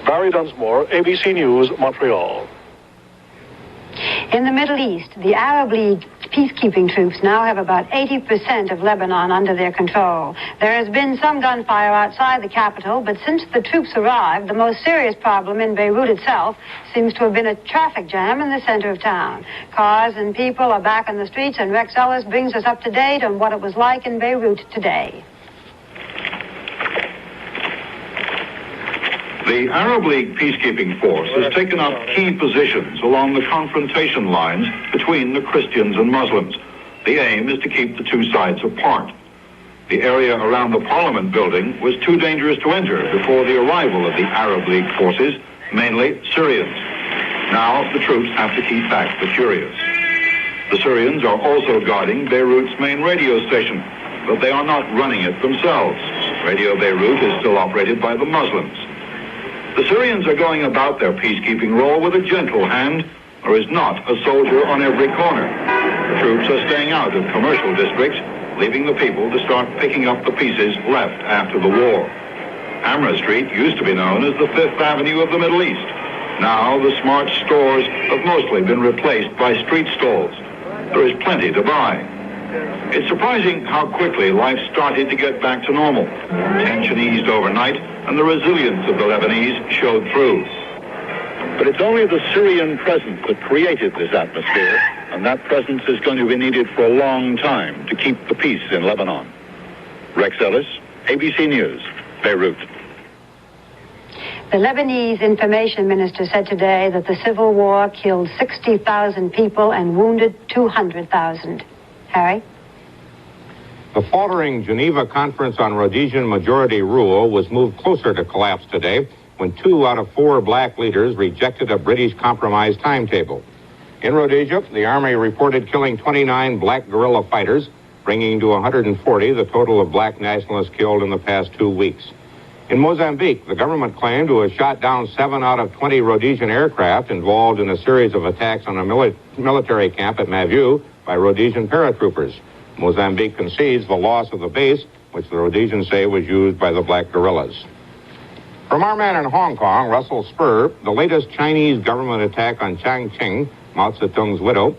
Barry Dunsmore, ABC News, Montreal. In the Middle East, the Arab League peacekeeping troops now have about 80% of Lebanon under their control. There has been some gunfire outside the capital, but since the troops arrived, the most serious problem in Beirut itself seems to have been a traffic jam in the center of town. Cars and people are back on the streets, and Rex Ellis brings us up to date on what it was like in Beirut today. The Arab League peacekeeping force has taken up key positions along the confrontation lines between the Christians and Muslims. The aim is to keep the two sides apart. The area around the Parliament building was too dangerous to enter before the arrival of the Arab League forces, mainly Syrians. Now the troops have to keep back the curious. The Syrians are also guarding Beirut's main radio station, but they are not running it themselves. Radio Beirut is still operated by the Muslims. The Syrians are going about their peacekeeping role with a gentle hand. There is not a soldier on every corner. The troops are staying out of commercial districts, leaving the people to start picking up the pieces left after the war. Hamra Street used to be known as the Fifth Avenue of the Middle East. Now the smart stores have mostly been replaced by street stalls. There is plenty to buy. It's surprising how quickly life started to get back to normal. Tension eased overnight, and the resilience of the Lebanese showed through. But it's only the Syrian presence that created this atmosphere, and that presence is going to be needed for a long time to keep the peace in Lebanon. Rex Ellis, ABC News, Beirut. The Lebanese information minister said today that the civil war killed 60,000 people and wounded 200,000. Harry? The faltering Geneva Conference on Rhodesian Majority Rule was moved closer to collapse today when 2 out of 4 black leaders rejected a British compromise timetable. In Rhodesia, the Army reported killing 29 black guerrilla fighters, bringing to 140 the total of black nationalists killed in the past 2 weeks. In Mozambique, the government claimed to have shot down 7 out of 20 Rhodesian aircraft involved in a series of attacks on a military camp at Mavu by Rhodesian paratroopers. Mozambique concedes the loss of the base, which the Rhodesians say was used by the black guerrillas. From our man in Hong Kong, Russell Spur, the latest Chinese government attack on Chiang Ching, Mao Zedong's widow,